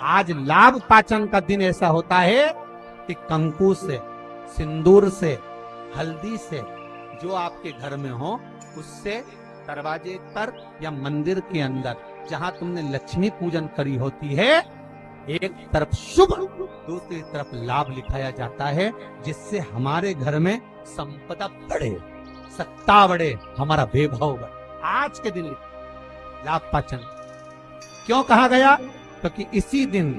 आज लाभ पाचन का दिन ऐसा होता है कि कंकु से, सिंदूर से, हल्दी से जो आपके घर में हो उससे दरवाजे पर या मंदिर के अंदर जहां तुमने लक्ष्मी पूजन करी होती है, एक तरफ शुभ दूसरी तरफ लाभ लिखाया जाता है, जिससे हमारे घर में संपदा बढ़े, सत्ता बढ़े, हमारा वैभव बढ़े। आज के दिन लाभ पाचन क्यों कहा गया? क्योंकि इसी दिन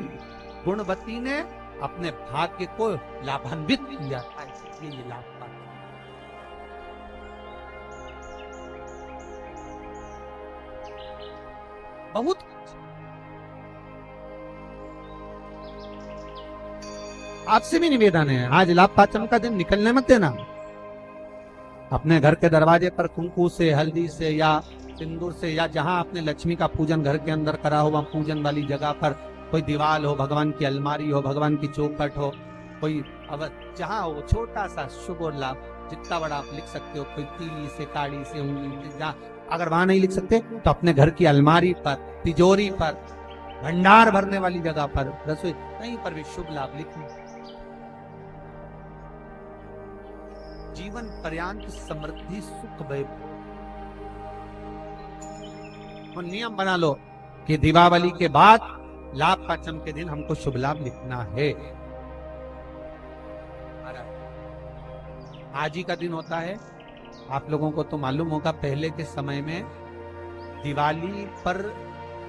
गुणवती ने अपने भाग्य को लाभान्वित किया था, इसलिए ये लाभ पाचन। बहुत आपसे भी निवेदन है, आज लाभ पाचन का दिन निकलने मत देना। अपने घर के दरवाजे पर कुंकू से, हल्दी से या सिंदूर से, या जहां आपने लक्ष्मी का पूजन घर के अंदर करा हो, वहां पूजन वाली जगह पर कोई दीवार हो, भगवान की अलमारी हो, भगवान की चौखट हो, कोई अब जहां हो, छोटा सा शुभ और लाभ जितना बड़ा आप लिख सकते हो, कोई तीली से, काड़ी से, उंगली से, जहां अगर वहां नहीं लिख सकते तो अपने घर की अलमारी पर, तिजोरी पर, भंडार भरने वाली जगह पर, रसोई, कहीं पर भी शुभ लाभ लिखना। जीवन पर्यंत समृद्धि सुख वैभव। और नियम बना लो कि दीपावली के बाद लाभ पाचम के दिन हमको शुभ लाभ लिखना है। आज ही का दिन होता है, आप लोगों को तो मालूम होगा, पहले के समय में दिवाली पर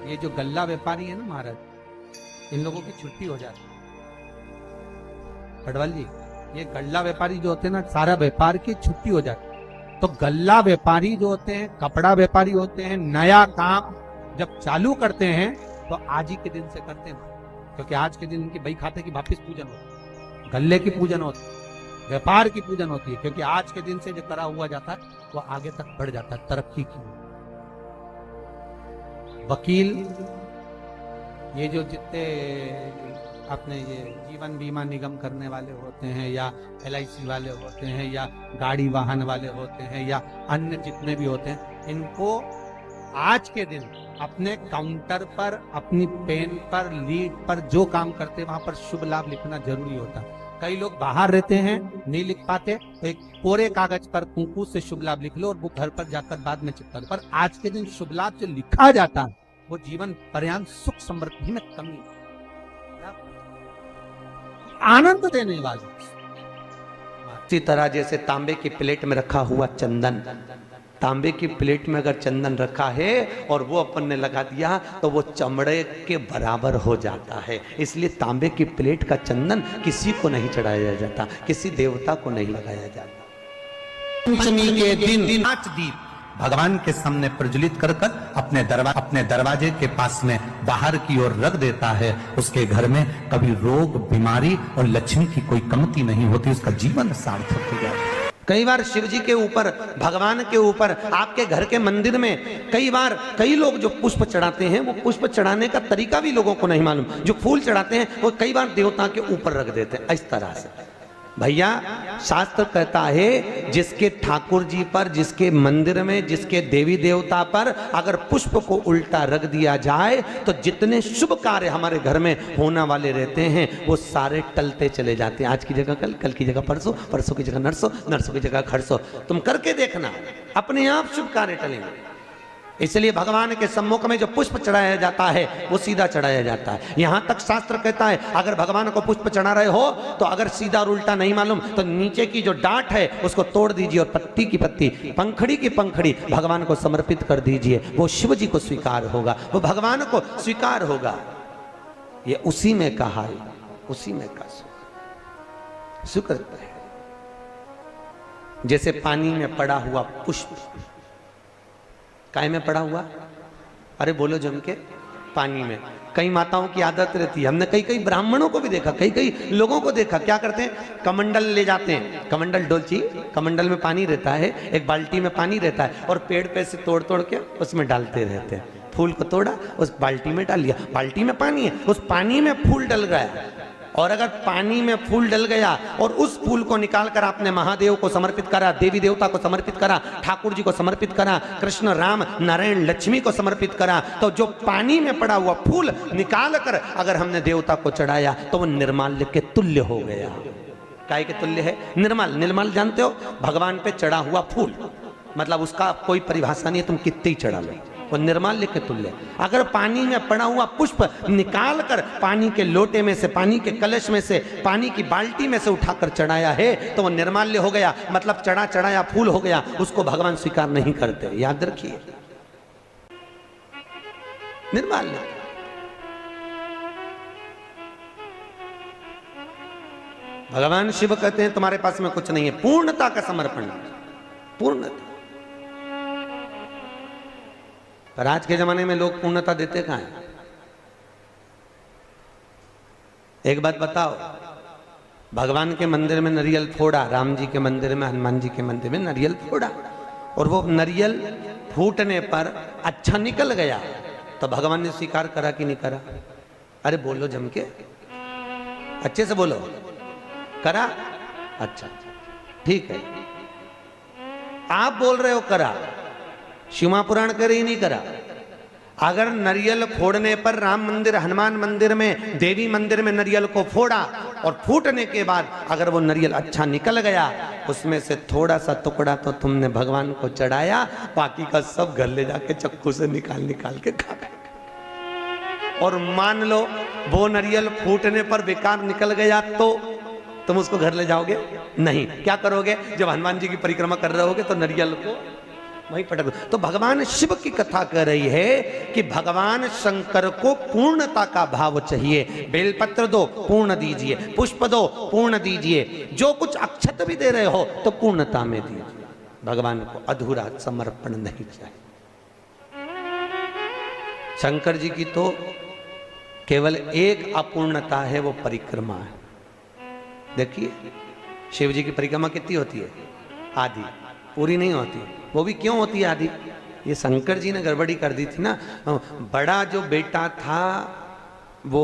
ये जो गल्ला व्यापारी है ना महाराज, इन लोगों की छुट्टी हो जाती है। पटवाल जी, ये गल्ला व्यापारी जो होते हैं ना, सारा व्यापार की छुट्टी हो जाती है। तो गल्ला व्यापारी जो होते हैं, कपड़ा व्यापारी होते हैं, नया काम जब चालू करते हैं तो आज ही के दिन से करते हैं, क्योंकि आज के दिन इनकी बही खाते की वापिस पूजन होती है, गल्ले की पूजन होती है, व्यापार की पूजन होती है, क्योंकि आज के दिन से जो करा हुआ जाता है वो आगे तक बढ़ जाता है, तरक्की की। वकील, ये जो जितने अपने ये जीवन बीमा निगम करने वाले होते हैं, या LIC वाले होते हैं, या गाड़ी वाहन वाले होते हैं, या अन्य जितने भी होते हैं, इनको आज के दिन अपने काउंटर पर, अपनी पेन पर, लीड पर जो काम करते हैं वहां पर शुभ लाभ लिखना जरूरी होता है। कई लोग बाहर रहते हैं, नहीं लिख पाते, तो एक कोरे कागज पर कुंकू से शुभ लाभ लिख लो और वो घर पर जाकर बाद में चिपका दो। पर आज के दिन शुभ लाभ जो लिखा जाता है वो जीवन पर्यंत सुख समृद्धि में कमी, आनंद देने वाली। इसी तरह जैसे तांबे की प्लेट में रखा हुआ चंदन, तांबे की प्लेट में अगर चंदन रखा है और वो अपन ने लगा दिया तो वो चमड़े के बराबर हो जाता है। इसलिए तांबे की प्लेट का चंदन किसी को नहीं चढ़ाया जाता, किसी देवता को नहीं लगाया जाता। पंचमी के दिन 5 दीप भगवान के सामने प्रज्वलित कर कर अपने दरवाजे के पास में बाहर की ओर रख देता है। उसके घर में कभी रोग, बीमारी और लक्ष्मी की कोई कमती नहीं होती, उसका जीवन सार्थक हो जाता है। कई बार शिव जी के ऊपर, भगवान के ऊपर, आपके घर के मंदिर में कई लोग जो पुष्प चढ़ाते हैं, वो पुष्प चढ़ाने का तरीका भी लोगों को नहीं मालूम। जो फूल चढ़ाते हैं वो कई बार देवता के ऊपर रख देते हैं इस तरह से। भैया, शास्त्र कहता है जिसके ठाकुर जी पर, जिसके मंदिर में, जिसके देवी देवता पर अगर पुष्प को उल्टा रख दिया जाए तो जितने शुभ कार्य हमारे घर में होने वाले रहते हैं वो सारे टलते चले जाते हैं। आज की जगह कल, कल की जगह परसों, परसों की जगह नरसों, नरसों की जगह खरसों। तुम करके देखना, अपने आप शुभ कार्य टलेंगे। इसलिए भगवान के सम्मुख में जो पुष्प चढ़ाया जाता है वो सीधा चढ़ाया जाता है। यहां तक शास्त्र कहता है अगर भगवान को पुष्प चढ़ा रहे हो तो अगर सीधा और उल्टा नहीं मालूम तो नीचे की जो डांट है उसको तोड़ दीजिए और पत्ती की पत्ती, पंखड़ी की पंखड़ी भगवान को समर्पित कर दीजिए। वो शिव जी को स्वीकार होगा, वो भगवान को स्वीकार होगा। ये उसी में कहा है, उसी में का शुक्र है। जैसे पानी में पड़ा हुआ पुष्प, काय में पड़ा हुआ, अरे बोलो जम के, पानी में। कई माताओं की आदत रहती है, हमने कई ब्राह्मणों को भी देखा, कई लोगों को देखा, क्या करते हैं, कमंडल ले जाते हैं, कमंडल डोलची, कमंडल में पानी रहता है, एक बाल्टी में पानी रहता है और पेड़ पे से तोड़ तोड़ के उसमें डालते रहते हैं। फूल को तोड़ा, उस बाल्टी में डाल लिया, बाल्टी में पानी है, उस पानी में फूल डल गया और अगर पानी में फूल डल गया और उस फूल को निकाल कर आपने महादेव को समर्पित करा, देवी देवता को समर्पित करा, ठाकुर जी को समर्पित करा, कृष्ण राम नारायण लक्ष्मी को समर्पित करा, तो जो पानी में पड़ा हुआ फूल निकाल कर अगर हमने देवता को चढ़ाया तो वो निर्माल्य के तुल्य हो गया। काय के तुल्य है? निर्मल। निर्मल जानते हो? भगवान पे चढ़ा हुआ फूल, मतलब उसका कोई परिभाषा नहीं है, तुम कितने ही चढ़ा लो, वो निर्माल्य के तुल्य। अगर पानी में पड़ा हुआ पुष्प निकाल कर पानी के लोटे में से, पानी के कलश में से, पानी की बाल्टी में से उठाकर चढ़ाया है तो वो निर्माल्य हो गया, मतलब चढ़ा चढ़ाया फूल हो गया, उसको भगवान स्वीकार नहीं करते, याद रखिए। निर्माल्य। भगवान शिव कहते हैं तुम्हारे पास में कुछ नहीं है, पूर्णता का समर्पण, पूर्णता। पर आज के जमाने में लोग पूर्णता देते कहां हैं? एक बात बताओ, भगवान के मंदिर में नारियल फोड़ा, राम जी के मंदिर में, हनुमान जी के मंदिर में नारियल फोड़ा, और वो नारियल फूटने पर अच्छा निकल गया तो भगवान ने स्वीकार करा कि नहीं करा? अरे बोलो जम के, अच्छे से बोलो। करा? अच्छा ठीक है, आप बोल रहे हो करा, शिवा पुराण करे ही नहीं करा। अगर नारियल फोड़ने पर राम मंदिर, हनुमान मंदिर में, देवी मंदिर में नारियल को फोड़ा और फूटने के बाद अगर वो नारियल अच्छा निकल गया, उसमें से थोड़ा सा टुकड़ा तो तुमने भगवान को चढ़ाया, बाकी का सब घर ले जाके चक्कू से निकाल निकाल के खा गए। और मान लो वो नारियल फूटने पर बेकार निकल गया तो तुम उसको घर ले जाओगे? नहीं। क्या करोगे? जब हनुमान जी की परिक्रमा कर रहे होगे तो नारियल को वहीं पटक दो। तो भगवान शिव की कथा कह रही है कि भगवान शंकर को पूर्णता का भाव चाहिए। बेलपत्र दो, पूर्ण दीजिए, पुष्प दो, पूर्ण दीजिए, जो कुछ अक्षत भी दे रहे हो तो पूर्णता में दीजिए। भगवान को अधूरा समर्पण नहीं चाहिए। शंकर जी की तो केवल एक अपूर्णता है, वो परिक्रमा है। देखिए शिव जी की परिक्रमा कितनी होती है? आधी, पूरी नहीं होती। वो भी क्यों होती है आधी? ये शंकर जी ने गड़बड़ी कर दी थी ना। बड़ा जो बेटा था वो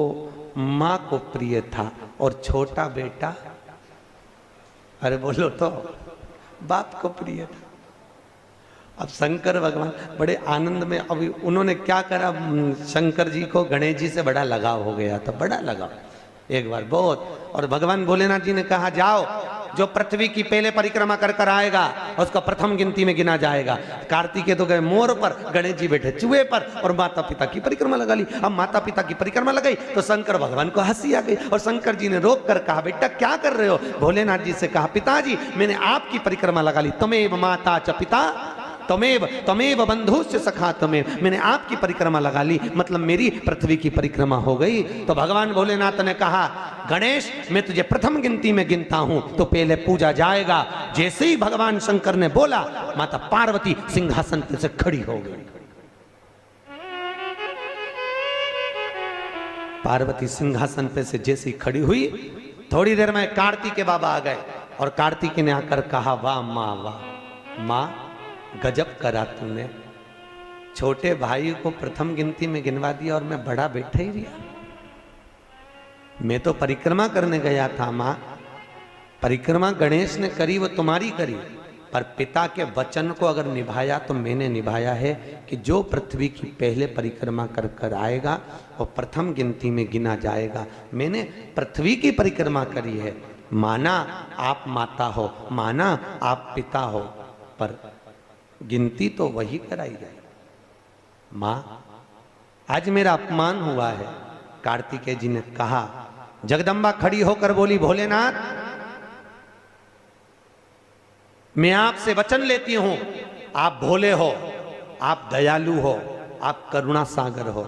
माँ को प्रिय था और छोटा बेटा, अरे बोलो तो, बाप को प्रिय था। अब शंकर भगवान बड़े आनंद में, अभी उन्होंने क्या करा, शंकर जी को गणेश जी से बड़ा लगाव हो गया था, बड़ा लगाव एक बार बहुत। और भगवान भोलेनाथ जी ने कहा जाओ, जो पृथ्वी की पहले परिक्रमा कर कर आएगा उसको प्रथम गिनती में गिना जाएगा। कार्तिकेय तो गए मोर पर, गणेश जी बैठे चूहे पर, और माता पिता की परिक्रमा लगा ली। अब माता पिता की परिक्रमा लगाई तो शंकर भगवान को हंसी आ गई, और शंकर जी ने रोक कर कहा बेटा क्या कर रहे हो? भोलेनाथ जी से कहा पिताजी मैंने आपकी परिक्रमा लगा ली, तमेव माता च पिता तमेव बंधुश्च सखा तमेव, मैंने आपकी परिक्रमा लगा ली, मतलब मेरी पृथ्वी की परिक्रमा हो गई। तो भगवान भोलेनाथ ने कहा गणेश मैं तुझे प्रथम गिनती में गिनता हूं तो पहले पूजा जाएगा। जैसे ही भगवान शंकर ने बोला, माता पार्वती सिंहासन पर से खड़ी हो गई। पार्वती सिंहासन पे से जैसी खड़ी हुई, थोड़ी देर में कार्तिक के बाबा आ गए, और कार्तिक ने आकर कहा वाह माँ, वाह माँ, गजब करा तूने, छोटे भाई को प्रथम गिनती में गिनवा दिया और मैं बड़ा बैठा ही रहा। मैं तो परिक्रमा करने गया था माँ, परिक्रमा गणेश ने करी वो तुम्हारी करी, पर पिता के वचन को अगर निभाया तो मैंने निभाया है कि जो पृथ्वी की पहले परिक्रमा कर कर आएगा वो प्रथम गिनती में गिना जाएगा। मैंने पृथ्वी की परिक्रमा करी है, माना आप माता हो, माना आप पिता हो, पर गिनती तो वही कराई जाए। मां आज मेरा अपमान हुआ है। कार्तिकेय जी ने कहा, जगदम्बा खड़ी होकर बोली भोलेनाथ मैं आपसे वचन लेती हूं, आप भोले हो, आप दयालु हो, आप करुणा सागर हो,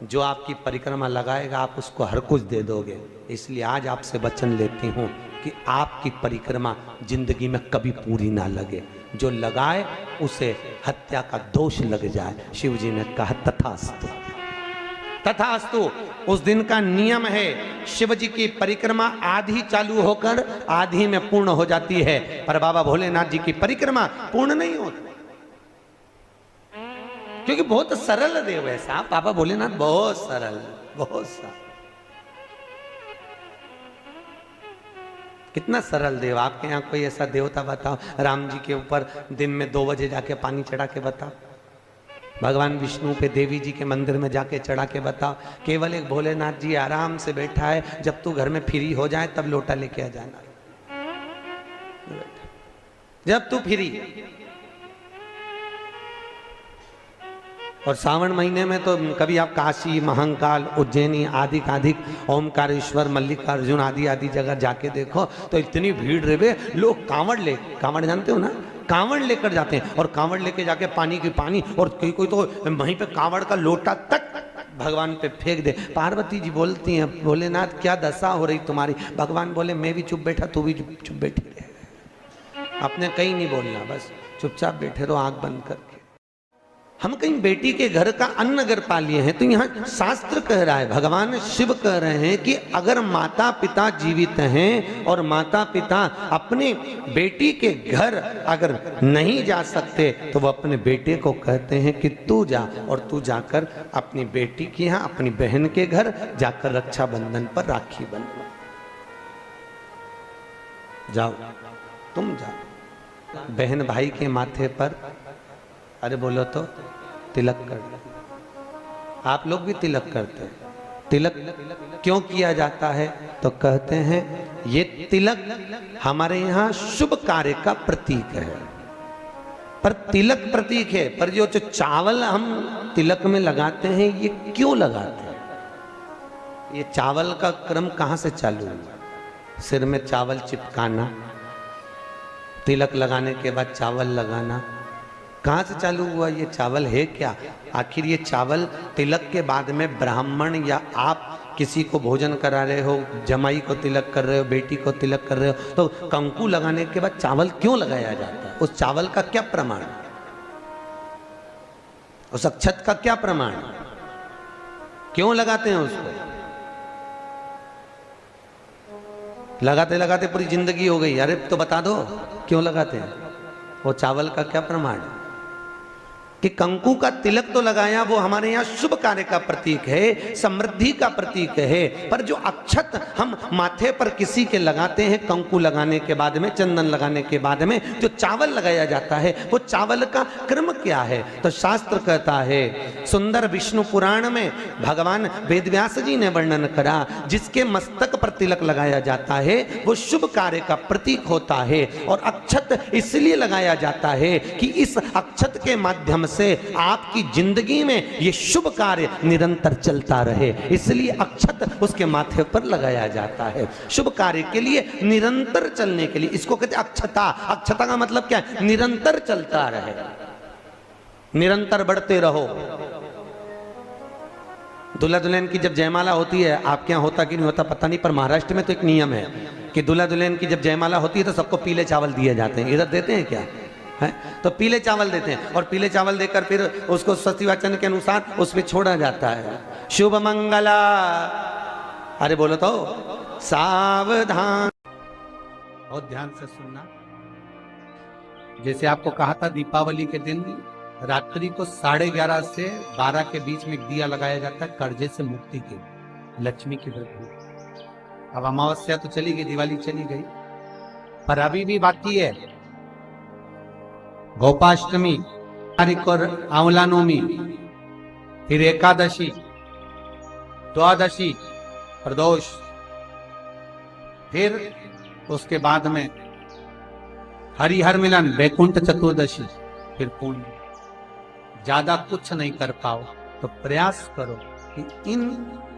जो आपकी परिक्रमा लगाएगा आप उसको हर कुछ दे दोगे, इसलिए आज आपसे वचन लेती हूं कि आपकी परिक्रमा जिंदगी में कभी पूरी ना लगे, जो लगाए उसे हत्या का दोष लग जाए। शिव जी ने कहा तथास्तु, तथास्तु। उस दिन का नियम है, शिव जी की परिक्रमा आधी चालू होकर आधी में पूर्ण हो जाती है, पर बाबा भोलेनाथ जी की परिक्रमा पूर्ण नहीं होती, क्योंकि बहुत सरल देव है साहब बाबा भोलेनाथ, बहुत सरल, बहुत सरल। कितना सरल देव। आपके यहाँ कोई ऐसा देवता बताओ, राम जी के ऊपर दिन में 2 बजे जाके पानी चढ़ा के बताओ, भगवान विष्णु पे देवी जी के मंदिर में जाके चढ़ा के बताओ। केवल एक भोलेनाथ जी आराम से बैठा है, जब तू घर में फ्री हो जाए तब लोटा लेके आ जाना, जब तू फ्री। और सावन महीने में तो कभी आप काशी, महाकाल, उज्जैनी आदि ओमकारेश्वर, मल्लिकार्जुन आदि जगह जाके देखो तो इतनी भीड़ रहे, लोग कांवड़ जानते हो ना, कांवड़ लेकर जाते हैं और कांवड़ लेके जाके पानी और कोई तो वहीं पे कांवड़ का लोटा तक भगवान पे फेंक दे। पार्वती जी बोलती हैं, भोलेनाथ क्या दशा हो रही तुम्हारी? भगवान बोले मैं भी चुप बैठा, तू भी चुप बैठी रहे, आपने कहीं नहीं बोलना, बस चुपचाप बैठे रहो आंख बंद करके। हम कहीं बेटी के घर का अन्न अगर पा लिए हैं तो यहाँ शास्त्र कह रहा है, भगवान शिव कह रहे हैं कि अगर माता पिता जीवित हैं और माता पिता अपने बेटी के घर अगर नहीं जा सकते तो वो अपने बेटे को कहते हैं कि तू जा, और तू जाकर अपनी बेटी के यहाँ, अपनी बहन के घर जाकर रक्षाबंधन पर राखी बंधो, जाओ तुम जाओ। बहन भाई के माथे पर, अरे बोलो तो, तिलक कर दो। आप लोग भी तिलक करते हैं। तिलक क्यों किया जाता है? तो कहते हैं ये तिलक हमारे यहाँ शुभ कार्य का प्रतीक है। पर तिलक प्रतीक है, पर जो चावल हम तिलक में लगाते हैं ये क्यों लगाते हैं? ये चावल का क्रम कहाँ से चालू हुआ? सिर में चावल चिपकाना, तिलक लगाने के बाद चावल लगाना, कहाँ से चालू हुआ? ये चावल है क्या? आखिर ये चावल तिलक के बाद में ब्राह्मण या आप किसी को भोजन करा रहे हो, जमाई को तिलक कर रहे हो, बेटी को तिलक कर रहे हो, तो कंकु लगाने के बाद चावल क्यों लगाया जाता है? उस चावल का क्या प्रमाण? उस अक्षत का क्या प्रमाण? क्यों लगाते हैं उसको? लगाते लगाते पूरी जिंदगी हो गई, अरे तो बता दो क्यों लगाते हैं? वो चावल का क्या प्रमाण है? कि कंकु का तिलक तो लगाया, वो हमारे यहाँ शुभ कार्य का प्रतीक है, समृद्धि का प्रतीक है। पर जो अक्षत हम माथे पर किसी के लगाते हैं, कंकु लगाने के बाद में, चंदन लगाने के बाद में जो चावल लगाया जाता है, वो चावल का क्रम क्या है? तो शास्त्र कहता है, सुंदर विष्णु पुराण में भगवान वेदव्यास जी ने वर्णन करा, जिसके मस्तक पर तिलक लगाया जाता है वो शुभ कार्य का प्रतीक होता है। और अक्षत इसलिए लगाया जाता है कि इस अक्षत के माध्यम से आपकी जिंदगी में ये शुभ कार्य निरंतर चलता रहे, इसलिए अक्षत उसके माथे पर लगाया जाता है, शुभ कार्य के लिए, निरंतर चलने के लिए। इसको कहते हैं अक्षता। अक्षता का मतलब क्या है? निरंतर चलता रहे, निरंतर बढ़ते रहो। दूल्हा दुल्हन की जब जयमाला होती है, आपके यहाँ होता कि नहीं होता पता नहीं, पर महाराष्ट्र में तो एक नियम है कि दूल्हा दुल्हन की जब जयमाला होती है तो सबको पीले चावल दिए जाते हैं। इधर देते हैं क्या? है तो पीले चावल देते हैं, और पीले चावल देकर फिर उसको सतिवचन के अनुसार उस पर छोड़ा जाता है, शुभ मंगला। अरे बोलो तो, सावधान। बहुत ध्यान से सुनना। जैसे आपको कहा था, दीपावली के दिन रात्रि को 11:30 से 12 के बीच में एक दिया लगाया जाता है, कर्जे से मुक्ति के, लक्ष्मी की वृद्धि। अब अमावस्या तो चली गई, दिवाली चली गई, पर अभी भी बाकी है गोपाष्टमी तारीख और आंवला नवमी, फिर एकादशी, द्वादशी, प्रदोष, फिर उसके बाद में हरिहर मिलन, वैकुंठ चतुर्दशी, फिर पूर्ण। ज्यादा कुछ नहीं कर पाओ तो प्रयास करो कि इन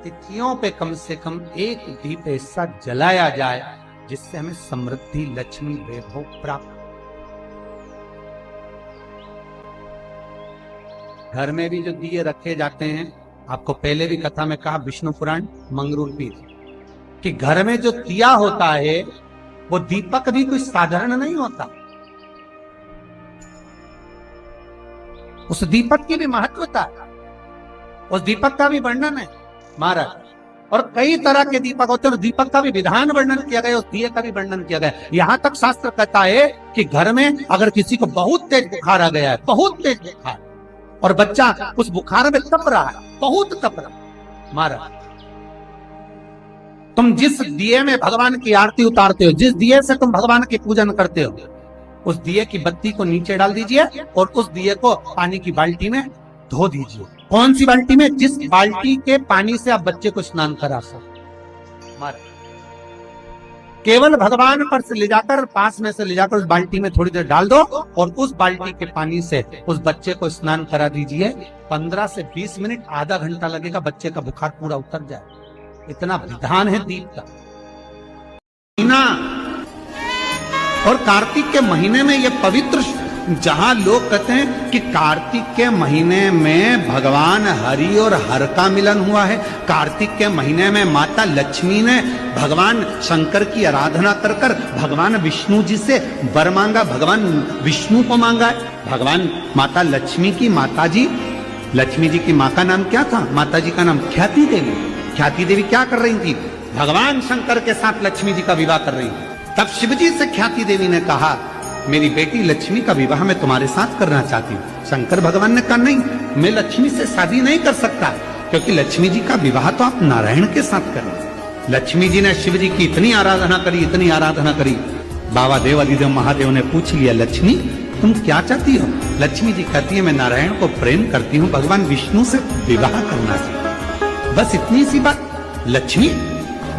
तिथियों पे कम से कम एक दीप ऐसा जलाया जाए जिससे हमें समृद्धि, लक्ष्मी, वैभव प्राप्त। घर में भी जो दिए रखे जाते हैं, आपको पहले भी कथा में कहा, विष्णु पुराण मंगरूपी, कि घर में जो दिया होता है वो दीपक भी कोई साधारण नहीं होता, उस दीपक की भी महत्वता है, उस दीपक का भी वर्णन है महाराज। और कई तरह के दीपक होते हैं, और दीपक का भी विधान वर्णन किया गया, उस दिए का भी वर्णन किया गया। यहां तक शास्त्र कहता है कि घर में अगर किसी को बहुत तेज बुखार आ गया है, बहुत तेज बुखार, और बच्चा उस बुखार में तप रहा है, बहुत तप रहा महाराज, तुम जिस दिए में भगवान की आरती उतारते हो, जिस दिए से तुम भगवान की पूजन करते हो, उस दिए की बत्ती को नीचे डाल दीजिए और उस दिए को पानी की बाल्टी में धो दीजिए। कौन सी बाल्टी में? जिस बाल्टी के पानी से आप बच्चे को स्नान करा सको। केवल भगवान पर से ले जाकर, पास में से ले जाकर उस बाल्टी में थोड़ी देर डाल दो और उस बाल्टी के पानी से उस बच्चे को स्नान करा दीजिए। 15 से 20 मिनट, आधा घंटा लगेगा, बच्चे का बुखार पूरा उतर जाए। इतना विधान है दीप का। महीना और कार्तिक के महीने में ये पवित्र, जहां लोग कहते हैं कि कार्तिक के महीने में भगवान हरि और हर का मिलन हुआ है, कार्तिक के महीने में माता लक्ष्मी ने भगवान शंकर की आराधना कर कर भगवान विष्णु जी से वर मांगा, भगवान विष्णु को मांगा है। भगवान माता लक्ष्मी की माता जी, लक्ष्मी जी की माँ का नाम क्या था? माता जी का नाम ख्याति देवी। ख्याति देवी क्या कर रही थी? भगवान शंकर के साथ लक्ष्मी जी का विवाह कर रही थी। तब शिव जी से ख्याति देवी ने कहा, मेरी बेटी लक्ष्मी का विवाह मैं तुम्हारे साथ करना चाहती हूँ। शंकर भगवान ने कहा, नहीं, मैं लक्ष्मी से शादी नहीं कर सकता, क्योंकि लक्ष्मी जी का विवाह तो आप नारायण के साथ करें। लक्ष्मी जी ने शिव जी की इतनी आराधना करी, इतनी आराधना करी, बाबा देव अधिदेव महादेव ने पूछ लिया, लक्ष्मी तुम क्या चाहती हो? लक्ष्मी जी कहती है, मैं नारायण को प्रेम करती हूँ, भगवान विष्णु से विवाह करना चाहिए। बस इतनी सी बात। लक्ष्मी,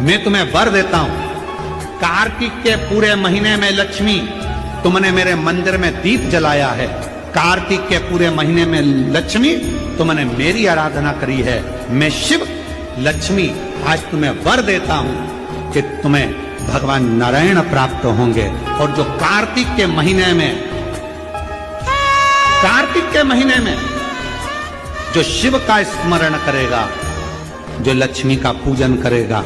मैं तुम्हें वर देता हूं, कार्तिक के पूरे महीने में लक्ष्मी तुमने मेरे मंदिर में दीप जलाया है, कार्तिक के पूरे महीने में लक्ष्मी तुमने मेरी आराधना करी है, मैं शिव लक्ष्मी आज तुम्हें वर देता हूं कि तुम्हें भगवान नारायण प्राप्त होंगे। और जो कार्तिक के महीने में जो शिव का स्मरण करेगा, जो लक्ष्मी का पूजन करेगा,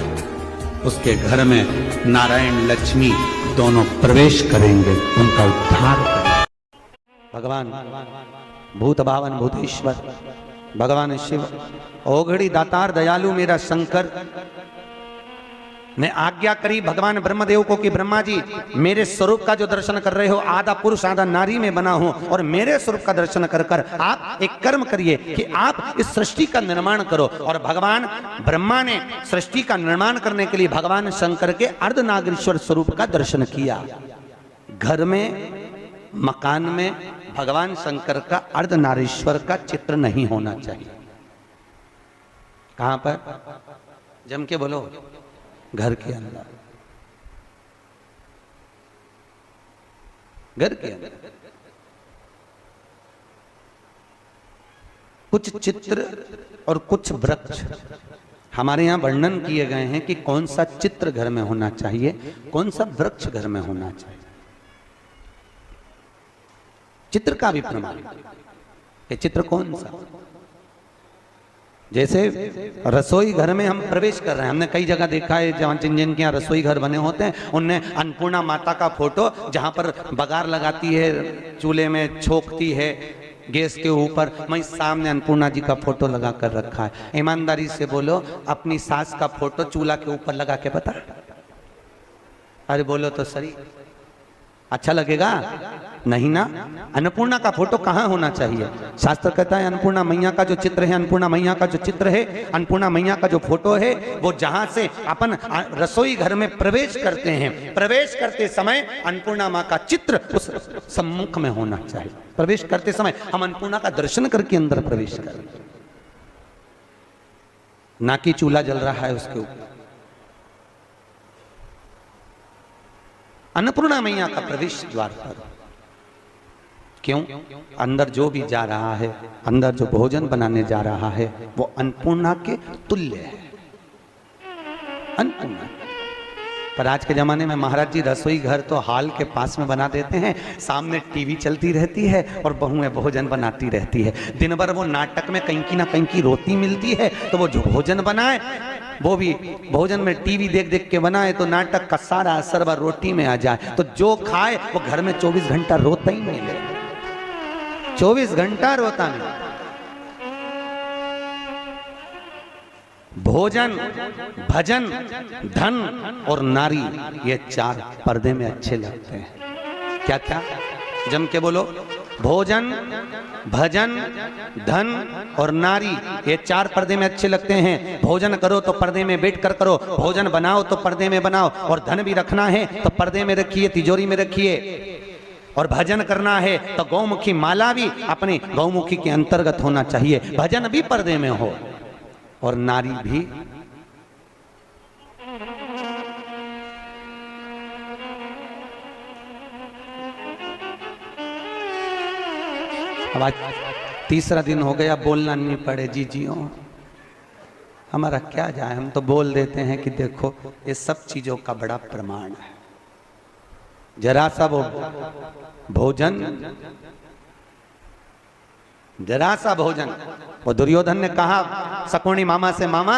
उसके घर में नारायण लक्ष्मी दोनों प्रवेश करेंगे, उनका उद्धार करेंगे। भगवान भूत भावन भूतेश्वर, भगवान शिव ओघड़ी दातार दयालु मेरा शंकर ने आज्ञा करी भगवान ब्रह्मदेव को कि ब्रह्मा जी, मेरे स्वरूप का जो दर्शन कर रहे हो, आधा पुरुष आधा नारी में बना हूं, और मेरे स्वरूप का दर्शन कर कर आप एक कर्म करिए कि आप इस सृष्टि का निर्माण करो। और भगवान ब्रह्मा ने सृष्टि का निर्माण करने के लिए भगवान शंकर के अर्धनागेश्वर स्वरूप का दर्शन किया। घर में, मकान में भगवान शंकर का अर्धनारीश्वर का चित्र नहीं होना चाहिए। कहां पर? जम के बोलो, घर के अंदर। घर के अंदर कुछ चित्र और कुछ वृक्ष हमारे यहां वर्णन किए गए हैं कि कौन सा चित्र घर में होना चाहिए, कौन सा वृक्ष घर में होना चाहिए। चित्र का भी प्रमाण है, चित्र कौन सा? जैसे रसोई घर में हम प्रवेश कर रहे हैं, हमने कई जगह देखा है जहाँ जिन के यहाँ रसोई घर बने होते हैं, उनने अन्नपूर्णा माता का फोटो जहाँ पर बघार लगाती है, चूल्हे में छोकती है गैस के ऊपर, वहीं सामने अन्नपूर्णा जी का फोटो लगा कर रखा है। ईमानदारी से बोलो, अपनी सास का फोटो चूल्हा के ऊपर लगा के बता, अरे बोलो तो सही, अच्छा लगेगा? नहीं ना। अन्नपूर्णा का फोटो कहाँ होना चाहिए? शास्त्र कहता है अन्नपूर्णा मैया का जो चित्र है, अन्नपूर्णा मैया का जो चित्र है, अन्नपूर्णा मैया का जो फोटो है, वो जहां से अपन रसोई घर में प्रवेश करते हैं, प्रवेश करते समय अन्नपूर्णा माँ का चित्र उस सम्मुख में होना चाहिए। प्रवेश करते समय हम अन्नपूर्णा का दर्शन करके अंदर प्रवेश करें, ना कि चूल्हा जल रहा है उसके ऊपर। अन्नपूर्णा मैया का प्रवेश द्वार पर क्यों? अंदर जो भी जा रहा है, अंदर जो भोजन बनाने जा रहा है, वो अन्नपूर्णा के तुल्य है, अन्नपूर्णा। पर आज के जमाने में महाराज जी रसोई घर तो हाल के पास में बना देते हैं, सामने टीवी चलती रहती है और बहुएं भोजन बनाती रहती है। दिन भर वो नाटक में कहीं की ना कहीं की रोटी मिलती है, तो वो जो भोजन बनाए वो भी भोजन में टीवी देख देख के बनाए, तो नाटक का सारा असर वह रोटी में आ जाए, तो जो खाए वो घर में 24 घंटा रोता ही नहीं ले, 24 घंटा रोता नहीं। भोजन, भजन, धन और नारी, ये चार पर्दे में अच्छे लगते हैं। क्या क्या? जम के बोलो। भोजन, भजन, धन और नारी, ये 4 पर्दे में अच्छे लगते हैं। भोजन करो तो पर्दे में बैठ कर करो, भोजन बनाओ तो पर्दे में बनाओ, और धन भी रखना है तो पर्दे में रखिए, तिजोरी में रखिए। और भजन करना है तो गौमुखी माला भी अपनी गौमुखी के अंतर्गत होना चाहिए, भजन भी पर्दे में हो और नारी भी। अब आज 3रा दिन हो गया, बोलना नहीं पड़े जीजियों, हमारा क्या जाए, हम तो बोल देते हैं कि देखो ये सब चीजों का बड़ा प्रमाण है। जरा सा वो भोजन, जरा सा भोजन, वो दुर्योधन ने कहा शकुनी मामा से, मामा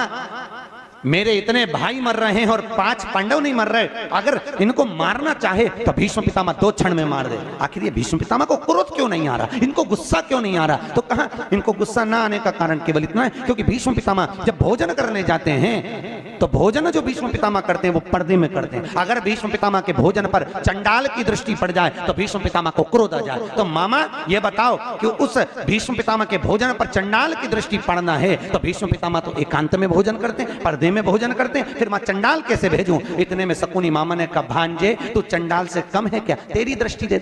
मेरे इतने भाई मर रहे हैं और 5 पांडव नहीं मर रहे, अगर इनको मारना चाहे तो भीष्म पितामह 2 क्षण में मार दे। आखिर ये भीष्म पितामह को क्रोध क्यों नहीं आ रहा, इनको गुस्सा क्यों नहीं आ रहा? तो कहा इनको गुस्सा ना आने का कारण केवल इतना है क्योंकि भीष्म पितामह जब भोजन करने जाते हैं तो भोजन जो भीष्म पितामह करते हैं वो पर्दे में करते हैं। अगर भीष्म पितामह के भोजन पर चंडाल की दृष्टि पड़ जाए तो भीष्म पितामह को क्रोध आ जाए। तो मामा ये बताओ कि उस भीष्म पितामह के भोजन पर चंडाल की दृष्टि पड़ना है तो भीष्म पितामह तो एकांत में भोजन करते हैं, पर्दे में भोजन करते हैं, फिर मैं चंडाल कैसे भेजूं? इतने में शकुनी मामा ने कहा, भांजे तू चंडाल से कम है क्या? तेरी दृष्टि दे,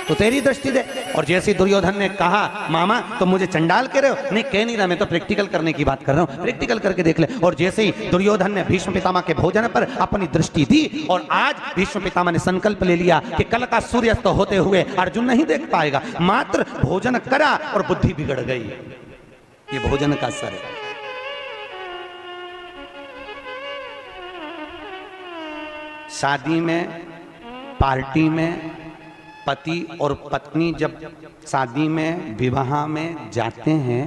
तो तेरी दृष्टि दे। और जैसे दुर्योधन ने कहा, मामा तो मुझे चंडाल कह रहे हो? नहीं कह नहीं रहा, मैं तो प्रैक्टिकल करने की बात कर रहा हूं, प्रैक्टिकल करके देख ले। और जैसे ही दुर्योधन ने भीष्म पितामह के भोजन पर अपनी दृष्टि दी और आज भीष्म पितामह ने संकल्प ले लिया कि कल का सूर्यास्त होते हुए अर्जुन नहीं देख पाएगा, मात्र भोजन करा और बुद्धि बिगड़ गई। ये भोजन का असर है। शादी में, पार्टी में पति और पत्नी जब शादी में, विवाह में जाते हैं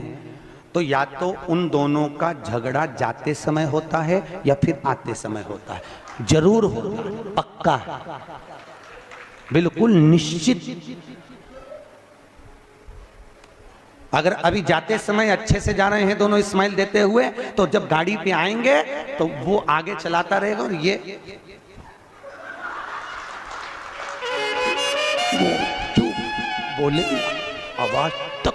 तो या तो उन दोनों का झगड़ा जाते समय होता है या फिर आते समय होता है, जरूर होता है, पक्का है, बिल्कुल निश्चित। अगर अभी जाते समय अच्छे से जा रहे हैं दोनों स्माइल देते हुए, तो जब गाड़ी पे आएंगे तो वो आगे चलाता रहेगा और ये बोले आवाज तक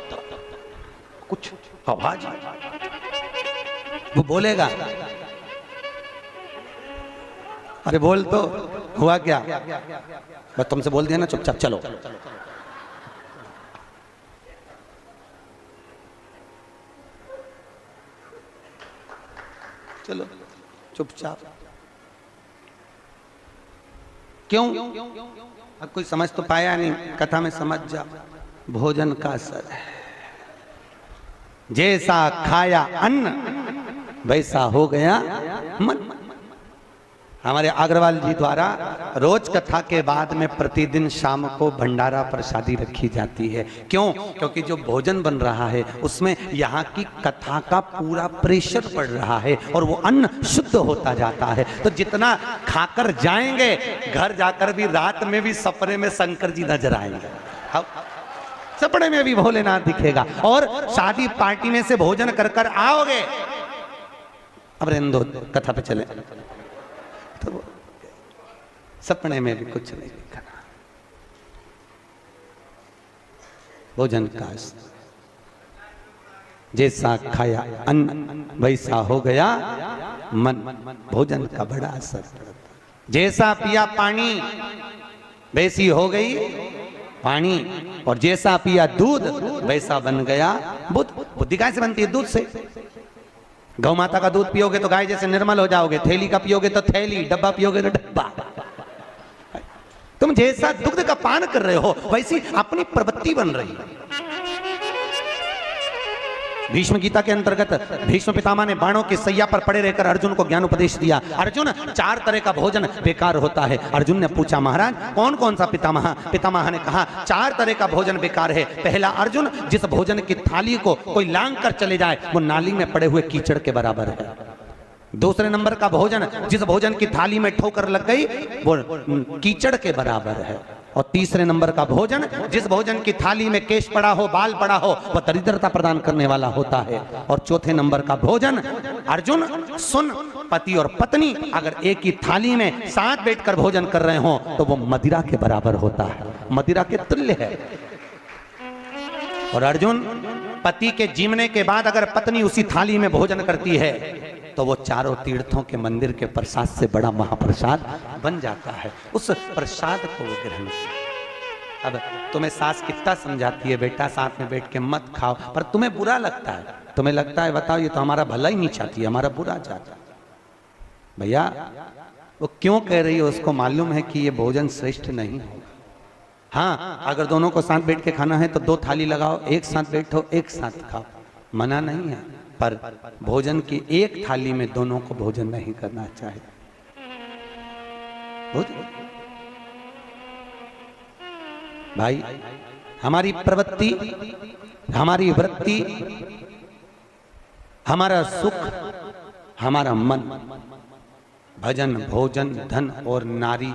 कुछ आवाज वो बोलेगा, अरे बोल तो हुआ क्या, बस तुमसे बोल दिया ना, चुपचाप चलो। चलो चुपचाप। क्यों? अब कोई समझ तो पाया नहीं, कथा में समझ जा। भोजन का असर है, जैसा खाया अन्न वैसा हो गया मन। हमारे अग्रवाल जी द्वारा रोज कथा के बाद में प्रतिदिन शाम को भंडारा प्रसादी रखी जाती है। क्यों? क्योंकि जो भोजन बन रहा है उसमें यहाँ की कथा का पूरा प्रेशर पड़ रहा है और वो अन्न शुद्ध होता जाता है। तो जितना खाकर जाएंगे घर जाकर भी रात में भी सपने में शंकर जी नजर आएंगे, सपने में भी भोलेनाथ दिखेगा। और शादी पार्टी में से भोजन कर कर आओगे, अब रेंदो कथा पे चले, तो सपने में भी कुछ नहीं दिखना। भोजन का जैसा खाया अन्न वैसा हो गया मन। भोजन का बड़ा असर, जैसा पिया पानी वैसी हो गई पानी, और जैसा पिया दूध वैसा बन गया बुद्धि। बुद्धि कैसे से बनती है? दूध से। गौ माता का दूध पियोगे तो गाय जैसे निर्मल हो जाओगे, थैली का पियोगे तो थैली, डब्बा पियोगे तो डब्बा। तुम जैसा दुग्ध का पान कर रहे हो वैसी अपनी प्रवृत्ति बन रही है। भीष्म गीता के अंतर्गत भीष्म पितामह ने बाणों की सैया पर पड़े रहकर अर्जुन को ज्ञान उपदेश दिया। अर्जुन 4 तरह का भोजन बेकार होता है। अर्जुन ने पूछा, महाराज कौन कौन सा पितामह? पितामह ने कहा 4 तरह का भोजन बेकार है। पहला, अर्जुन जिस भोजन की थाली को कोई लांग कर चले जाए वो नाली में पड़े हुए कीचड़ के बराबर है। दूसरे नंबर का भोजन, जिस भोजन की थाली में ठोकर लग गई वो कीचड़ के बराबर है। और तीसरे नंबर का भोजन, जिस भोजन की थाली में केश पड़ा हो, बाल पड़ा हो, वह दरिद्रता प्रदान करने वाला होता है। और चौथे नंबर का भोजन, अर्जुन सुन, पति और पत्नी अगर एक ही थाली में साथ बैठकर भोजन कर रहे हो तो वो मदिरा के बराबर होता है। मदिरा के तुल्य है। और अर्जुन, पति के जीवने के बाद अगर पत्नी उसी थाली में भोजन करती है तो वो चारों तीर्थों के मंदिर के प्रसाद से बड़ा महाप्रसाद बन जाता है। उस प्रसाद को वो ग्रहण करता। अब तुम्हें सास कितना समझाती है, बेटा साथ में बैठ के मत खाओ, पर तुम्हें बुरा लगता है। तुम्हें लगता है बताओ ये तो हमारा भला ही नहीं चाहती है, हमारा बुरा चाहता है। भैया वो क्यों कह रही है, उसको मालूम है कि ये भोजन श्रेष्ठ नहीं होगा। हाँ, अगर दोनों को साथ बैठ के खाना है तो 2 थाली लगाओ, एक साथ बैठो, एक साथ खाओ, मना नहीं है। पर भोजन की एक थाली में दोनों को भोजन नहीं करना चाहिए। भाई, हमारी प्रवृत्ति, हमारी वृत्ति, हमारा सुख, हमारा मन भजन, भोजन, धन और नारी